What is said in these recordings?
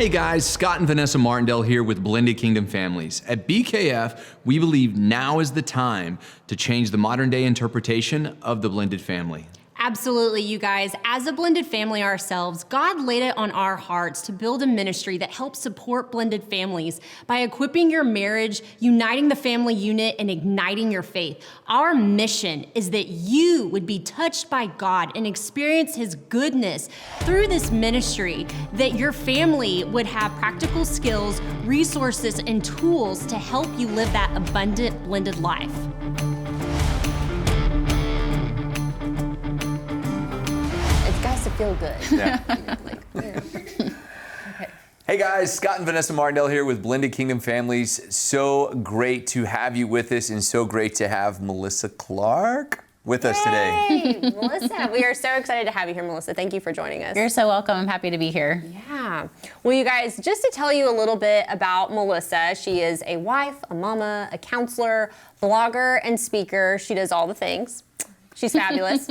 Hey guys, Scott and Vanessa Martindale here with Blended Kingdom Families. At BKF, we believe now is the time to change the modern day interpretation of the blended family. Absolutely, you guys. As a blended family ourselves, God laid it on our hearts to build a ministry that helps support blended families by equipping your marriage, uniting the family unit, and igniting your faith. Our mission is that you would be touched by God and experience His goodness through this ministry, that your family would have practical skills, resources, and tools to help you live that abundant blended life. To feel good. Yeah. Okay. Hey guys, Scott and Vanessa Martindale here with Blended Kingdom Families. So great to have you with us and so great to have Melissa Clark with us today. Hey, Melissa, we are so excited to have you here, Melissa. Thank you for joining us. You're so welcome. I'm happy to be here. Yeah. Well, you guys, just to tell you a little bit about Melissa, she is a wife, a mama, a counselor, blogger, and speaker. She does all the things. She's fabulous.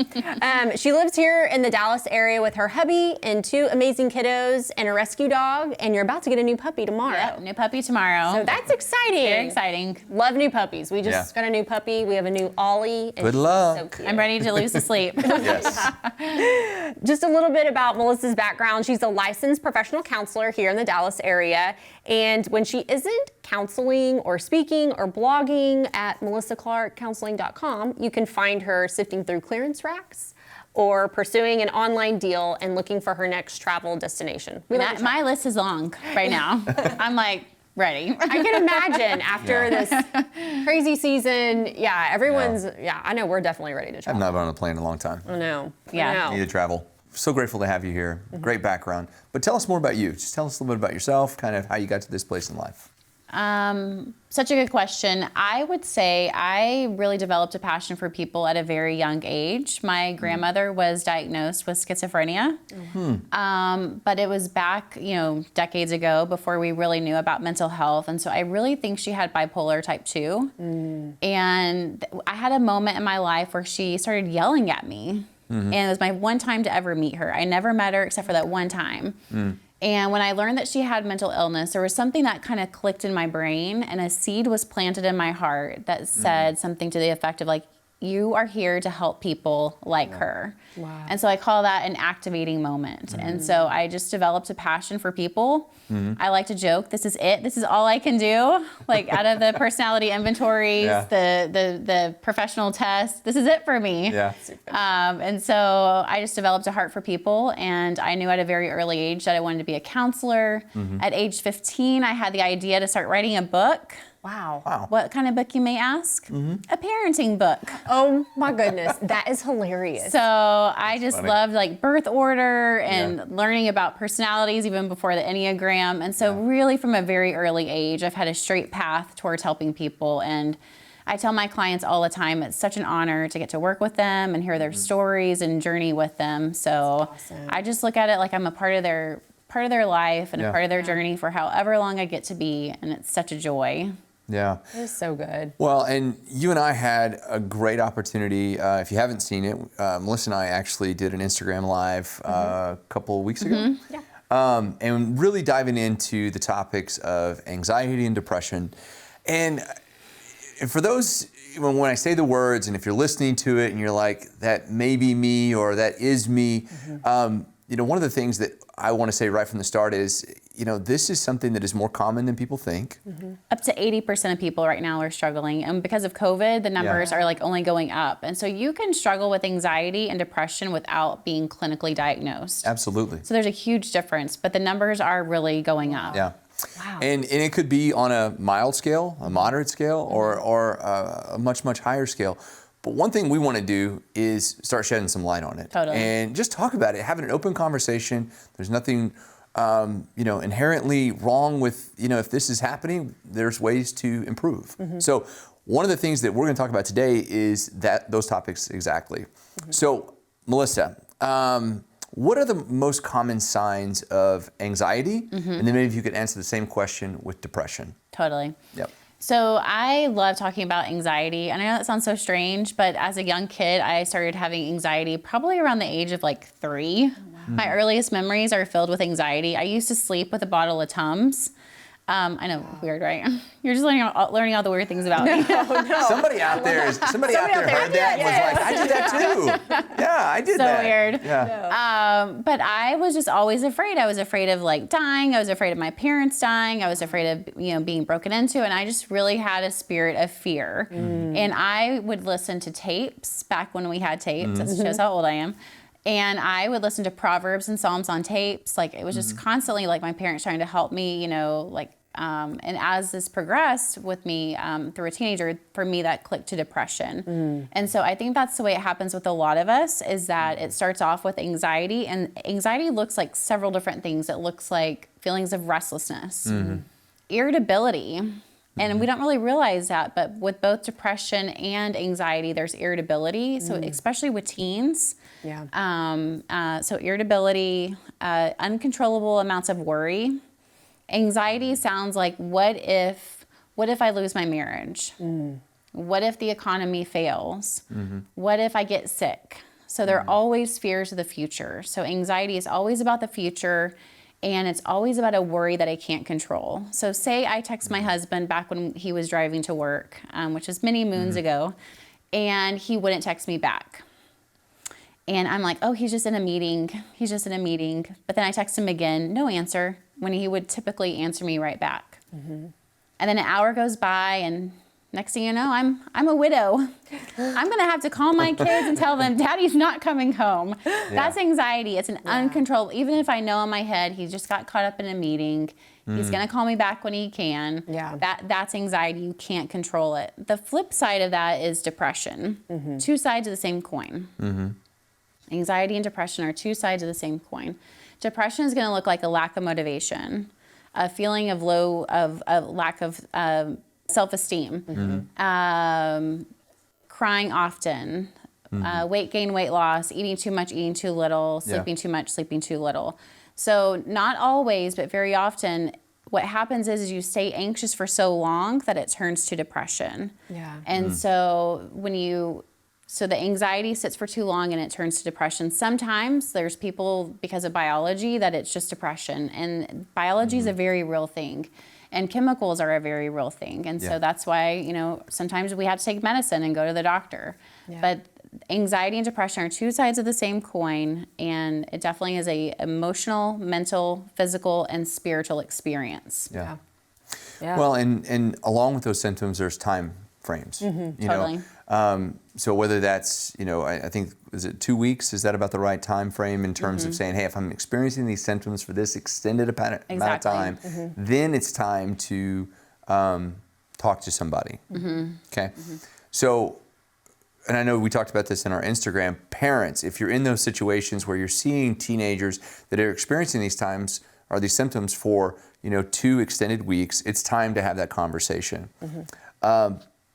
She lives here in the Dallas area with her hubby and two amazing kiddos and a rescue dog, and you're about to get a new puppy tomorrow. Yep, new puppy tomorrow. So that's exciting. Very exciting. Love new puppies. We just got a new puppy. We have a new Ollie. Good luck. So cute. I'm ready to lose the sleep. Yes. Just a little bit about Melissa's background. She's a licensed professional counselor here in the Dallas area. And when she isn't counseling or speaking or blogging at melissaclarkcounseling.com, you can find her sifting through clearance racks or pursuing an online deal and looking for her next travel destination. My list is long right now. I'm like, ready. I can imagine after this crazy season. Yeah, everyone's, I know we're definitely ready to travel. I've not been on a plane in a long time. I know. Yeah. Need to travel. So grateful to have you here. Great background. But tell us more about you. Just tell us a little bit about yourself, kind of how you got to this place in life. Such a good question. I would say I really developed a passion for people at a very young age. My grandmother was diagnosed with schizophrenia, but it was back, decades ago before we really knew about mental health. And so I really think she had bipolar type 2. And I had a moment in my life where she started yelling at me. And it was my one time to ever meet her. I never met her except for that one time. And when I learned that she had mental illness, there was something that kind of clicked in my brain, and a seed was planted in my heart that said something to the effect of like, you are here to help people like her. Wow. And so I call that an activating moment. And so I just developed a passion for people. I like to joke, this is it. This is all I can do. Like out of the personality inventories, the professional tests, this is it for me. Yeah. And so I just developed a heart for people, and I knew at a very early age that I wanted to be a counselor. At age 15, I had the idea to start writing a book. Wow. What kind of book, you may ask? A parenting book. Oh my goodness, that is hilarious. So I just loved like birth order and learning about personalities even before the Enneagram. And so really from a very early age, I've had a straight path towards helping people. And I tell my clients all the time, it's such an honor to get to work with them and hear their stories and journey with them. So awesome. I just look at it like I'm a part of their life and a part of their journey for however long I get to be. And it's such a joy. Yeah. It was so good. Well, and you and I had a great opportunity. If you haven't seen it, Melissa and I actually did an Instagram Live a couple of weeks ago. And really diving into the topics of anxiety and depression. And for those, when I say the words, and if you're listening to it and you're like, that may be me or that is me, one of the things that I want to say right from the start is, this is something that is more common than people think. Up to 80% of people right now are struggling. And because of COVID, the numbers are like only going up. And so you can struggle with anxiety and depression without being clinically diagnosed. Absolutely. So there's a huge difference, but the numbers are really going up. Yeah. Wow. And it could be on a mild scale, a moderate scale, or a much, much higher scale. But one thing we want to do is start shedding some light on it. Totally. And just talk about it, having an open conversation. There's nothing inherently wrong with, if this is happening, there's ways to improve. So one of the things that we're going to talk about today is those topics exactly. So Melissa, what are the most common signs of anxiety? And then maybe if you could answer the same question with depression. Totally. Yep. So I love talking about anxiety. And I know that sounds so strange, but as a young kid, I started having anxiety probably around the age of like 3. My earliest memories are filled with anxiety. I used to sleep with a bottle of Tums. I know, weird, right? You're just learning all the weird things about me. Somebody out there heard that and was like, I did that too. Yeah, I did that. So weird. Yeah. But I was just always afraid. I was afraid of like dying. I was afraid of my parents dying. I was afraid of, being broken into. And I just really had a spirit of fear. And I would listen to tapes back when we had tapes. That shows how old I am. And I would listen to Proverbs and Psalms on tapes. Like it was just constantly like my parents trying to help me, and as this progressed with me through a teenager, for me that clicked to depression. And so I think that's the way it happens with a lot of us, is that it starts off with anxiety, and anxiety looks like several different things. It looks like feelings of restlessness, irritability. And we don't really realize that, but with both depression and anxiety, there's irritability. So especially with teens. Yeah. So irritability, uncontrollable amounts of worry. Anxiety sounds like, what if I lose my marriage? What if the economy fails? What if I get sick? So there are always fears of the future. So anxiety is always about the future, and it's always about a worry that I can't control. So say I text my husband back when he was driving to work, which is many moons ago, and he wouldn't text me back. And I'm like, oh, he's just in a meeting. But then I text him again, no answer, when he would typically answer me right back. And then an hour goes by, and next thing you know, I'm a widow. I'm gonna have to call my kids and tell them Daddy's not coming home. That's anxiety. It's an uncontrollable, even if I know in my head he just got caught up in a meeting, he's gonna call me back when he can. That's anxiety. You can't control it. The flip side of that is depression. Two sides of the same coin. Anxiety and depression are two sides of the same coin. Depression is going to look like a lack of motivation, a feeling of lack of self-esteem, crying often, weight gain, weight loss, eating too much, eating too little, sleeping too much, sleeping too little. So not always, but very often, what happens is you stay anxious for so long that it turns to depression. And so so the anxiety sits for too long and it turns to depression. Sometimes there's people, because of biology, that it's just depression. And biology is a very real thing. And chemicals are a very real thing. And so that's why, sometimes we have to take medicine and go to the doctor. But anxiety and depression are two sides of the same coin. And it definitely is a emotional, mental, physical, and spiritual experience. Well, and along with those symptoms, there's time frames. Totally. So whether that's, I think, is it 2 weeks? Is that about the right time frame in terms of saying, hey, if I'm experiencing these symptoms for this extended amount of time, then it's time to talk to somebody. Okay. So, and I know we talked about this in our Instagram, parents, if you're in those situations where you're seeing teenagers that are experiencing these times or these symptoms for, 2 extended weeks, it's time to have that conversation.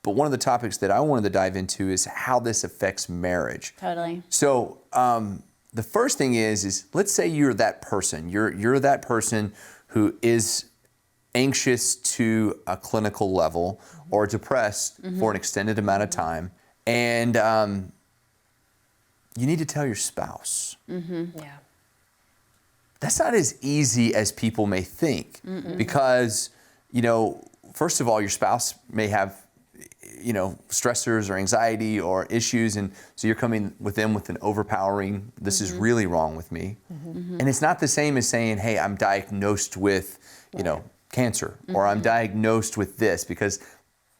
But one of the topics that I wanted to dive into is how this affects marriage. Totally. So the first thing is let's say you're that person. You're that person who is anxious to a clinical level or depressed for an extended amount of time, and you need to tell your spouse. That's not as easy as people may think, because first of all, your spouse may have stressors or anxiety or issues, and so you're coming with them with an overpowering, this is really wrong with me. And it's not the same as saying, hey, I'm diagnosed with, cancer, or I'm diagnosed with this, because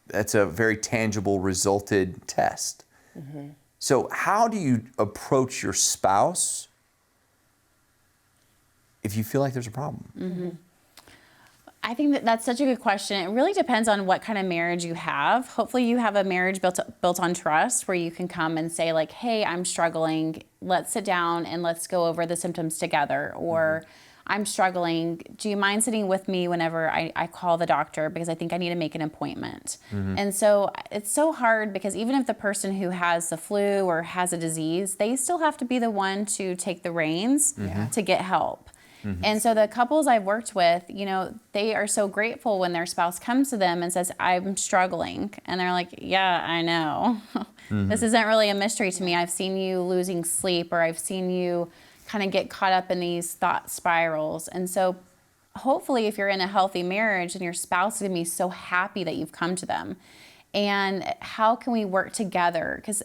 that's a very tangible resulted test. So how do you approach your spouse if you feel like there's a problem? I think that's such a good question. It really depends on what kind of marriage you have. Hopefully you have a marriage built on trust, where you can come and say like, hey, I'm struggling. Let's sit down and let's go over the symptoms together. Or I'm struggling. Do you mind sitting with me whenever I call the doctor, because I think I need to make an appointment? And so it's so hard, because even if the person who has the flu or has a disease, they still have to be the one to take the reins to get help. And so the couples I've worked with, they are so grateful when their spouse comes to them and says, I'm struggling. And they're like, yeah, I know. This isn't really a mystery to me. I've seen you losing sleep, or I've seen you kind of get caught up in these thought spirals. And so hopefully if you're in a healthy marriage, then your spouse is going to be so happy that you've come to them. And how can we work together? Because,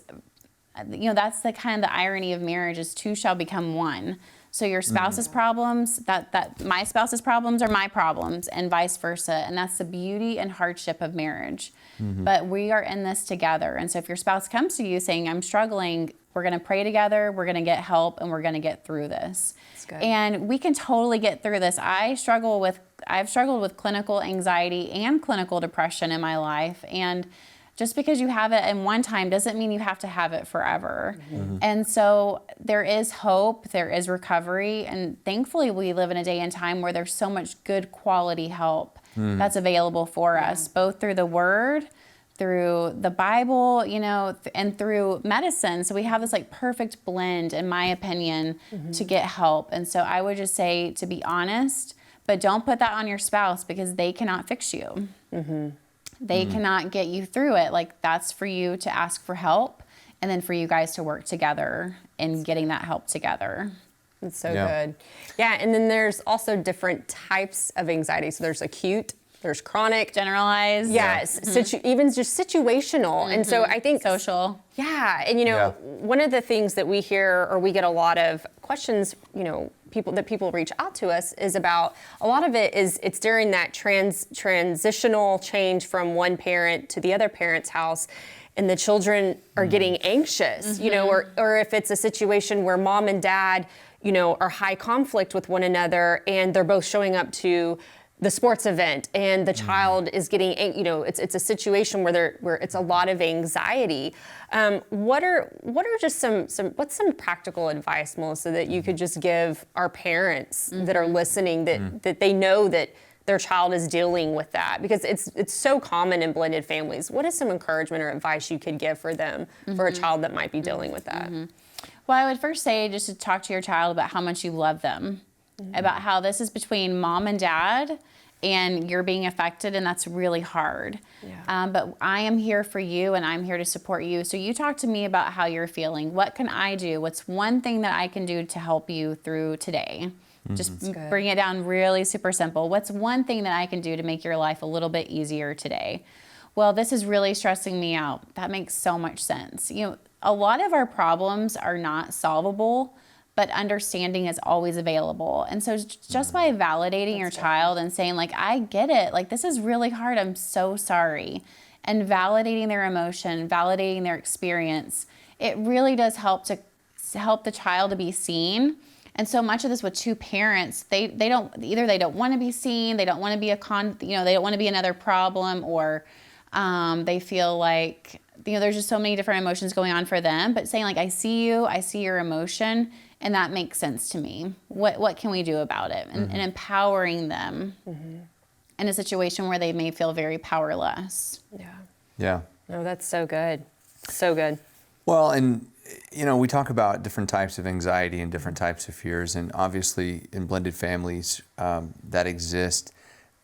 that's the kind of the irony of marriage is two shall become one. So your spouse's problems, that my spouse's problems are my problems, and vice versa. And that's the beauty and hardship of marriage. But we are in this together. And so if your spouse comes to you saying, I'm struggling, we're going to pray together, we're going to get help, and we're going to get through this. That's good. And we can totally get through this. I've struggled with clinical anxiety and clinical depression in my life. And just because you have it in one time doesn't mean you have to have it forever. And so there is hope, there is recovery, and thankfully we live in a day and time where there's so much good quality help that's available for us, both through the Word, through the Bible, and through medicine. So we have this like perfect blend, in my opinion, to get help. And so I would just say to be honest, but don't put that on your spouse because they cannot fix you. They cannot get you through it. Like that's for you to ask for help and then for you guys to work together in getting that help together. It's so good. Yeah, and then there's also different types of anxiety. So there's acute, there's chronic. Generalized. Yes, even just situational. And so I think Social. Yeah, and one of the things that we hear, or we get a lot of questions, people reach out to us is about, a lot of it is it's during that transitional change from one parent to the other parent's house, and the children are getting anxious, or if it's a situation where mom and dad, are high conflict with one another, and they're both showing up to the sports event, and the child is getting, it's a situation where it's a lot of anxiety. What are just what's some practical advice, Melissa, that you could just give our parents that are listening that they know that their child is dealing with that? Because it's so common in blended families. What is some encouragement or advice you could give for them, for a child that might be dealing with that? Well, I would first say just to talk to your child about how much you love them, about how this is between mom and dad, and you're being affected, and that's really hard. But I am here for you, and I'm here to support you. So you talk to me about how you're feeling. What can I do? What's one thing that I can do to help you through today? Just bring it down really super simple. What's one thing that I can do to make your life a little bit easier today? Well, this is really stressing me out. That makes so much sense. A lot of our problems are not solvable, but understanding is always available. And so just by validating your child and saying like, I get it, like this is really hard, I'm so sorry, and validating their emotion, validating their experience, it really does help the child to be seen. And so much of this with two parents, they don't want to be seen, they don't want to be they don't want to be another problem, or they feel like, there's just so many different emotions going on for them. But saying like, I see you, I see your emotion, and that makes sense to me. What can we do about it? And empowering them in a situation where they may feel very powerless. Yeah. No, that's so good. So good. Well, and we talk about different types of anxiety and different types of fears, and obviously in blended families that exist.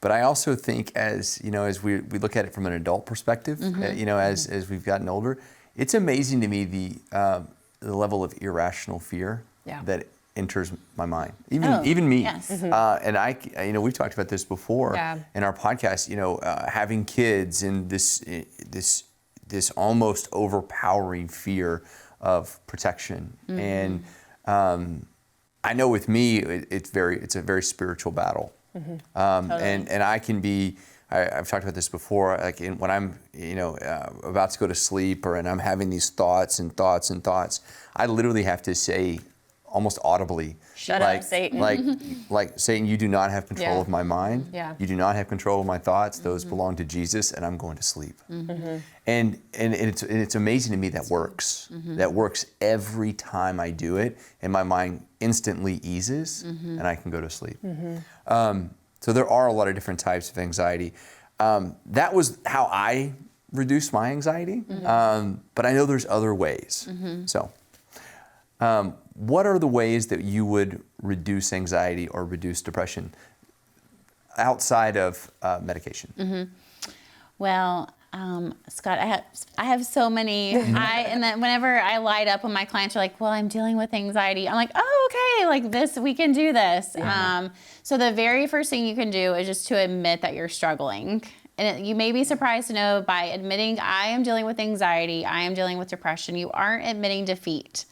But I also think as we look at it from an adult perspective, as we've gotten older, it's amazing to me the level of irrational fear that enters my mind, even me. Yes. And I, we've talked about this before in our podcast. Having kids and this almost overpowering fear of protection, and I know with me it's a very spiritual battle. Totally. And I can be, I've talked about this before, like when I'm, about to go to sleep and I'm having these thoughts, I literally have to say almost audibly, Shut up, Satan. Like Satan, you do not have control of my mind. Yeah. You do not have control of my thoughts. Those belong to Jesus, and I'm going to sleep. And it's amazing to me that works. That works every time I do it, and my mind instantly eases, and I can go to sleep. So there are a lot of different types of anxiety. That was how I reduced my anxiety, but I know there's other ways. So what are the ways that you would reduce anxiety or reduce depression outside of medication? Well, Scott, I have so many. And then whenever I light up when my clients are like, well, I'm dealing with anxiety, I'm like, oh, okay, like this, we can do this. Yeah. So the very first thing you can do is just to admit that you're struggling. And you may be surprised to know by admitting I am dealing with anxiety, I am dealing with depression, you aren't admitting defeat.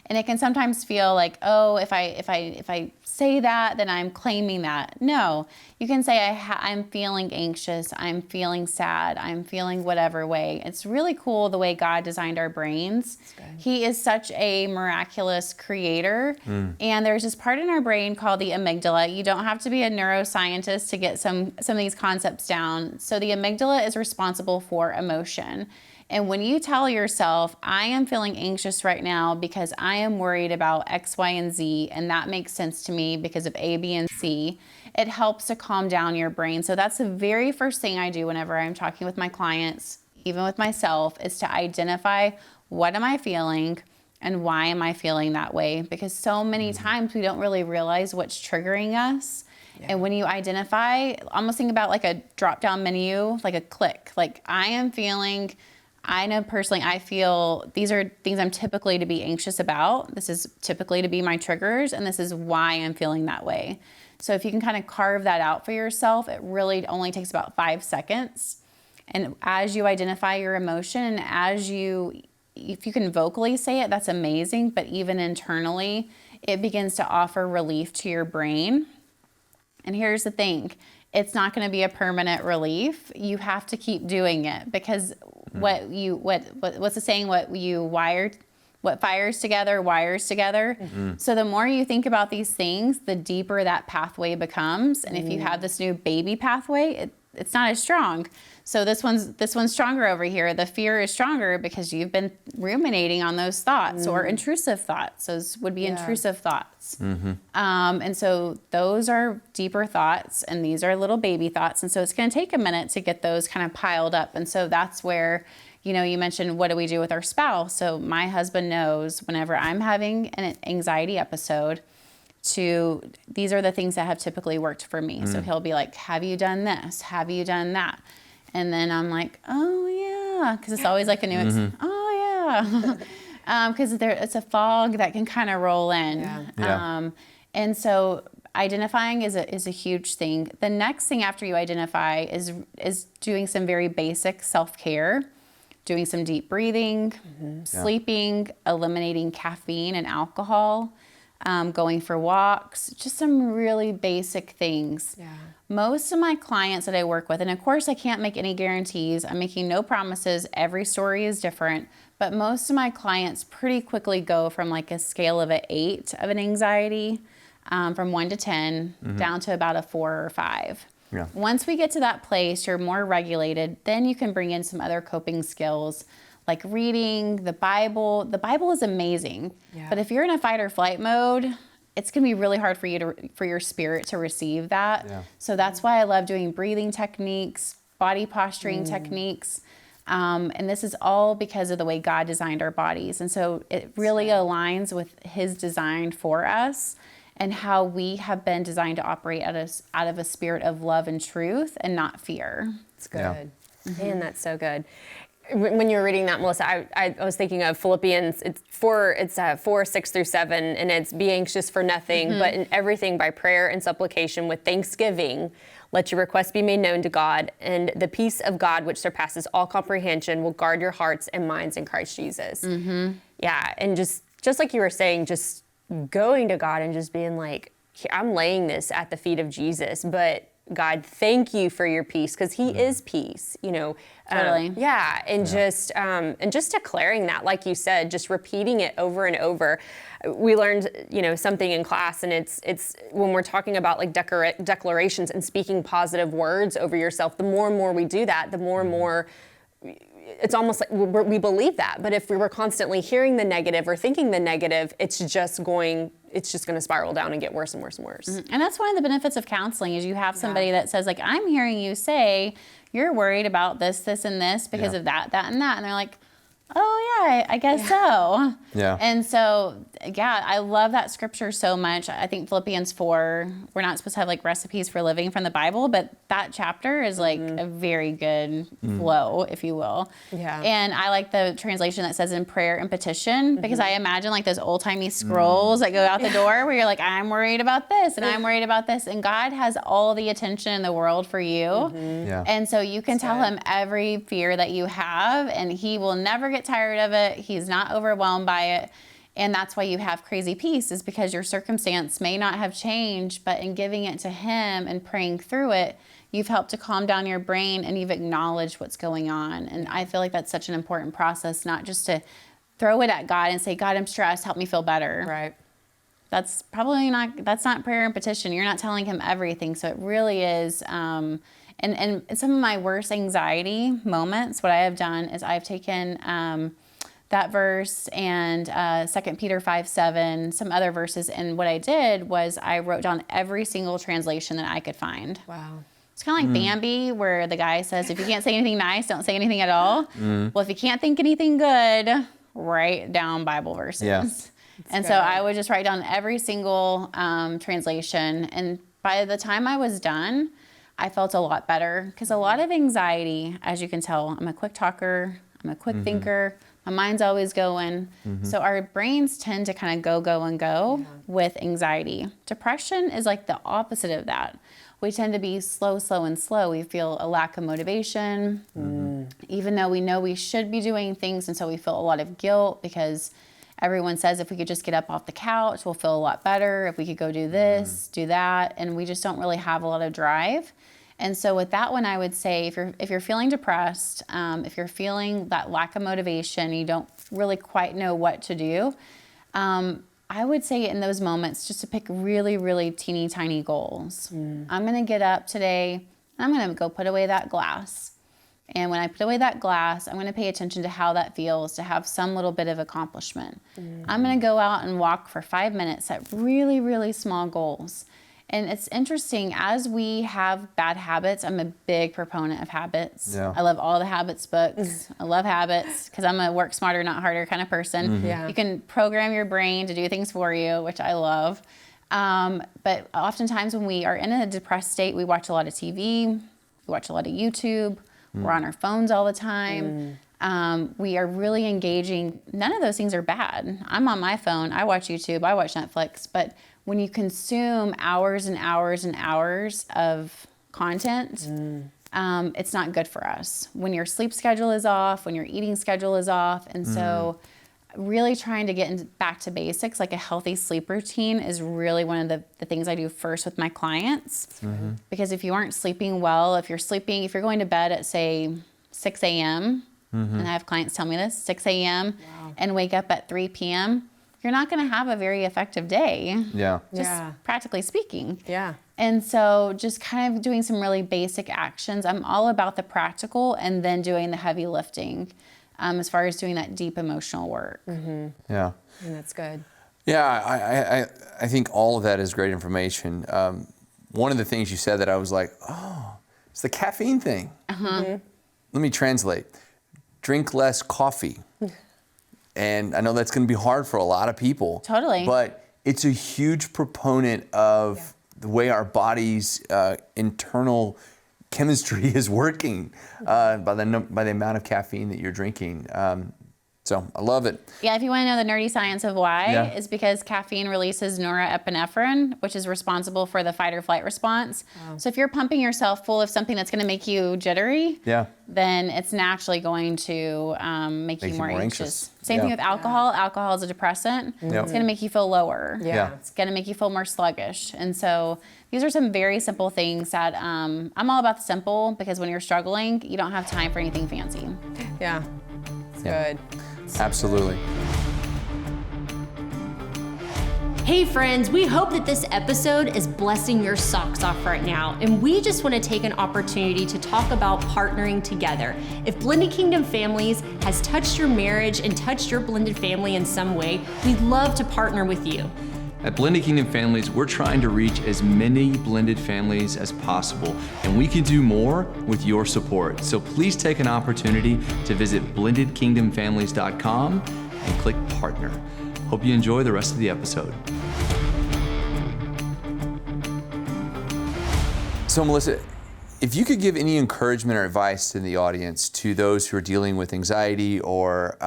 And it can sometimes feel like, oh, if I say that, then I'm claiming that. No, you can say I'm feeling anxious, I'm feeling sad, I'm feeling whatever way. It's really cool the way God designed our brains. He is such a miraculous creator. And there's this part in our brain called the amygdala. You don't have to be a neuroscientist to get some of these concepts down. So the amygdala is responsible for emotion. And when you tell yourself, I am feeling anxious right now because I am worried about X, Y, and Z, and that makes sense to me because of A, B, and C, it helps to calm down your brain. So that's the very first thing I do whenever I'm talking with my clients, even with myself, is to identify what am I feeling and why am I feeling that way? Because so many times we don't really realize what's triggering us. Yeah. And when you identify, almost think about like a drop-down menu, like a click, like I know personally, I feel these are things I'm typically to be anxious about. This is typically to be my triggers, and this is why I'm feeling that way. So if you can kind of carve that out for yourself, it really only takes about 5 seconds. And as you identify your emotion, and if you can vocally say it, that's amazing. But even internally, it begins to offer relief to your brain. And here's the thing. It's not going to be a permanent relief. You have to keep doing it because what's the saying? What fires together wires together. So the more you think about these things, the deeper that pathway becomes. And if you have this new baby pathway, it's not as strong. So this one's stronger over here. The fear is stronger because you've been ruminating on those thoughts or intrusive thoughts. Those would be intrusive thoughts. And so those are deeper thoughts and these are little baby thoughts. And so it's going to take a minute to get those kind of piled up. And so that's where, you mentioned, what do we do with our spouse? So my husband knows whenever I'm having an anxiety episode, these are the things that have typically worked for me. So he'll be like, have you done this? Have you done that? And then I'm like, oh yeah, because it's always like a new, oh yeah, because it's a fog that can kind of roll in. And so identifying is a huge thing. The next thing after you identify is doing some very basic self-care, doing some deep breathing, sleeping, eliminating caffeine and alcohol, going for walks, just some really basic things. Most of my clients that I work with, and of course I can't make any guarantees, I'm making no promises, every story is different, but most of my clients pretty quickly go from like a scale of an 8 of an anxiety, from 1 to 10, down to about a 4 or 5. Once we get to that place, you're more regulated, then you can bring in some other coping skills like reading the Bible. The Bible is amazing, but if you're in a fight or flight mode, it's going to be really hard for your spirit to receive that. So that's why I love doing breathing techniques, body posturing techniques. And this is all because of the way God designed our bodies. And so it really aligns with His design for us and how we have been designed to operate out of a spirit of love and truth and not fear. It's good. Man, that's so good. When you were reading that, Melissa, I was thinking of Philippians. It's 4:6-7, and it's be anxious for nothing, but in everything by prayer and supplication with thanksgiving, let your requests be made known to God, and the peace of God, which surpasses all comprehension, will guard your hearts and minds in Christ Jesus. Yeah, and just like you were saying, just going to God and just being like, I'm laying this at the feet of Jesus, but God, thank you for your peace, because He is peace, Totally. Just declaring that, like you said, just repeating it over and over. We learned, something in class, and it's when we're talking about like declarations and speaking positive words over yourself, the more and more we do that, the more and more it's almost like we believe that. But if we were constantly hearing the negative or thinking the negative, it's just going to spiral down and get worse and worse and worse. And that's one of the benefits of counseling is you have somebody that says, like, I'm hearing you say you're worried about this, this, and this because of that, and that. And they're like, oh yeah, I guess so. Yeah. And so, yeah, I love that scripture so much. I think Philippians 4, we're not supposed to have like recipes for living from the Bible, but that chapter is like a very good flow, if you will. Yeah. And I like the translation that says in prayer and petition, because I imagine like those old timey scrolls that go out the door where you're like, I'm worried about this and I'm worried about this. And God has all the attention in the world for you. Yeah. And so you can tell him every fear that you have, and he will never get tired of it. He's not overwhelmed by it. And that's why you have crazy peace, is because your circumstance may not have changed, but in giving it to him and praying through it, you've helped to calm down your brain and you've acknowledged what's going on. And I feel like that's such an important process, not just to throw it at God and say, God, I'm stressed, help me feel better. Right. That's not prayer and petition. You're not telling him everything. So it really is, and some of my worst anxiety moments, what I have done is I've taken that verse and 2 Peter 5:7, some other verses. And what I did was I wrote down every single translation that I could find. Wow. It's kind of like Bambi, where the guy says, if you can't say anything nice, don't say anything at all. Well, if you can't think anything good, write down Bible verses. Yeah. And so I would just write down every single translation. And by the time I was done, I felt a lot better, because a lot of anxiety, as you can tell, I'm a quick talker, I'm a quick thinker, my mind's always going. So our brains tend to kind of go with anxiety. Depression is like the opposite of that. We tend to be slow. We feel a lack of motivation, even though we know we should be doing things. And so we feel a lot of guilt, because everyone says if we could just get up off the couch, we'll feel a lot better. If we could go do this, do that. And we just don't really have a lot of drive. And so with that one, I would say if you're feeling depressed, if you're feeling that lack of motivation, you don't really quite know what to do, I would say in those moments just to pick really, really teeny tiny goals. I'm going to get up today and I'm going to go put away that glass. And when I put away that glass, I'm going to pay attention to how that feels, to have some little bit of accomplishment. I'm going to go out and walk for 5 minutes, set really, really small goals. And it's interesting, as we have bad habits, I'm a big proponent of habits. Yeah. I love all the habits books. I love habits because I'm a work smarter, not harder kind of person. Yeah. You can program your brain to do things for you, which I love. But oftentimes when we are in a depressed state, we watch a lot of TV, we watch a lot of YouTube, we're on our phones all the time. We are really engaging. None of those things are bad. I'm on my phone, I watch YouTube, I watch Netflix, but when you consume hours and hours and hours of content, it's not good for us. When your sleep schedule is off, when your eating schedule is off. And so really trying to get back to basics, like a healthy sleep routine is really one of the things I do first with my clients. Because if you aren't sleeping well, if you're going to bed at say 6 a.m., and I have clients tell me this, 6 a.m. and wake up at 3 p.m., you're not going to have a very effective day. Yeah. Just practically speaking. Yeah. And so just kind of doing some really basic actions. I'm all about the practical and then doing the heavy lifting as far as doing that deep emotional work. Yeah. And that's good. Yeah, I think all of that is great information. One of the things you said that I was like, oh, it's the caffeine thing. Let me translate. Drink less coffee. And I know that's going to be hard for a lot of people. Totally. But it's a huge proponent of the way our body's internal chemistry is working by the amount of caffeine that you're drinking. So I love it. Yeah, if you want to know the nerdy science of why, it's because caffeine releases norepinephrine, which is responsible for the fight or flight response. So if you're pumping yourself full of something that's going to make you jittery, then it's naturally going to make you more anxious. Same thing with alcohol. Alcohol is a depressant. It's going to make you feel lower. It's going to make you feel more sluggish. And so these are some very simple things that I'm all about the simple, because when you're struggling, you don't have time for anything fancy. Yeah. It's good. Absolutely. Hey friends, we hope that this episode is blessing your socks off right now, and we just want to take an opportunity to talk about partnering together. If Blended Kingdom Families has touched your marriage and touched your blended family in some way, we'd love to partner with you. At Blended Kingdom Families, we're trying to reach as many blended families as possible, and we can do more with your support. So please take an opportunity to visit blendedkingdomfamilies.com and click partner. Hope you enjoy the rest of the episode. So Melissa, if you could give any encouragement or advice to the audience, to those who are dealing with anxiety or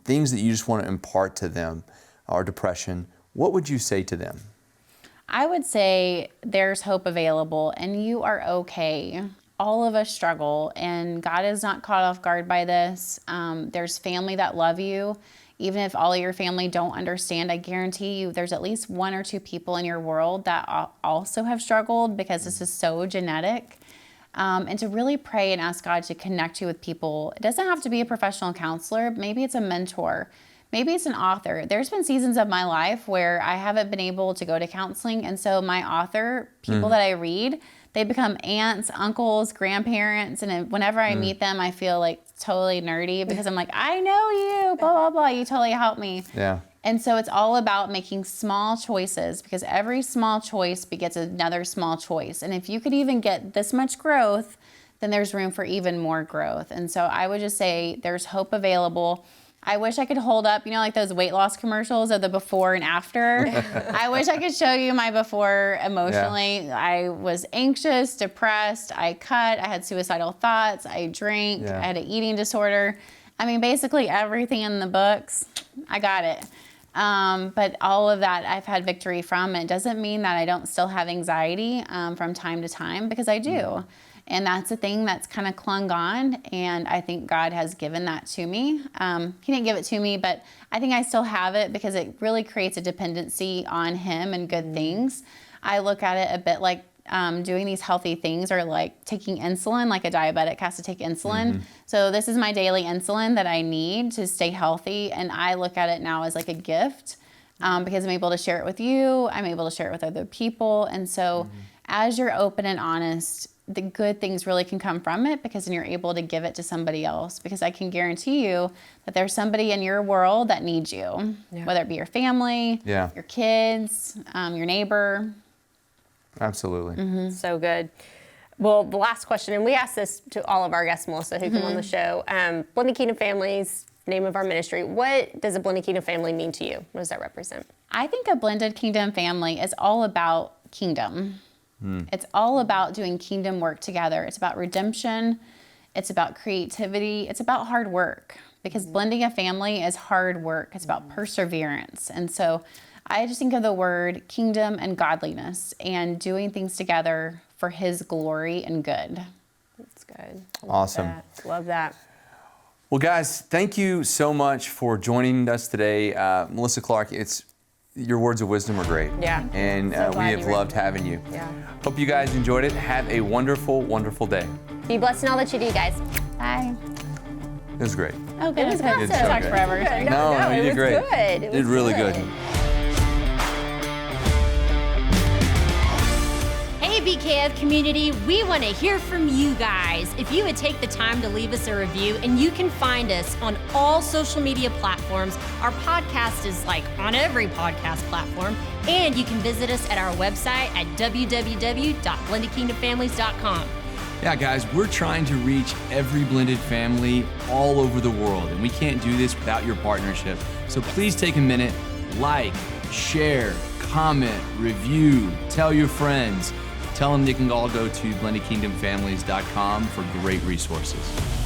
things that you just want to impart to them, or depression, what would you say to them? I would say there's hope available and you are okay. All of us struggle and God is not caught off guard by this. There's family that love you. Even if all of your family don't understand, I guarantee you there's at least one or two people in your world that also have struggled, because this is so genetic. And to really pray and ask God to connect you with people. It doesn't have to be a professional counselor. Maybe it's a mentor. Maybe it's an author. There's been seasons of my life where I haven't been able to go to counseling. And so my author, people that I read, they become aunts, uncles, grandparents. And whenever I meet them, I feel like totally nerdy because I'm like, I know you, blah, blah, blah. You totally helped me. Yeah. And so it's all about making small choices, because every small choice begets another small choice. And if you could even get this much growth, then there's room for even more growth. And so I would just say there's hope available. I wish I could hold up, like those weight loss commercials of the before and after. I wish I could show you my before emotionally. Yeah. I was anxious, depressed, I cut, I had suicidal thoughts, I drank, I had an eating disorder. I mean, basically everything in the books, I got it. But all of that I've had victory from. It doesn't mean that I don't still have anxiety from time to time, because I do. And that's a thing that's kind of clung on, and I think God has given that to me. He didn't give it to me, but I think I still have it because it really creates a dependency on Him and good things. I look at it a bit like doing these healthy things, or like taking insulin, like a diabetic has to take insulin. So this is my daily insulin that I need to stay healthy, and I look at it now as like a gift because I'm able to share it with you, I'm able to share it with other people, and so as you're open and honest, the good things really can come from it, because then you're able to give it to somebody else. Because I can guarantee you that there's somebody in your world that needs you, whether it be your family, your kids, your neighbor. Absolutely. So good. Well, the last question, and we ask this to all of our guests, Melissa, who come on the show. Blended Kingdom Families, name of our ministry. What does a Blended Kingdom family mean to you? What does that represent? I think a Blended Kingdom family is all about kingdom. It's all about doing kingdom work together. It's about redemption. It's about creativity. It's about hard work, because blending a family is hard work. It's about perseverance. And so I just think of the word kingdom and godliness and doing things together for His glory and good. That's good. Awesome. Love that. Well, guys, thank you so much for joining us today. Melissa Clark, your words of wisdom are great. Yeah. And we have loved having you. Yeah. Hope you guys enjoyed it. Have a wonderful, wonderful day. Be blessed in all that you do, guys. Bye. It was great. Oh, good. It was Good. awesome. Talked forever. No, you did great. Good. You did really good. Hey, BKF community, we want to hear from you guys. If you would take the time to leave us a review, and you can find us on all social media platforms. Our podcast is on every podcast platform, and you can visit us at our website at www.blendedkingdomfamilies.com. Yeah, guys, we're trying to reach every blended family all over the world, and we can't do this without your partnership. So please take a minute, share, comment, review, tell your friends. Tell them they can all go to blendedkingdomfamilies.com for great resources.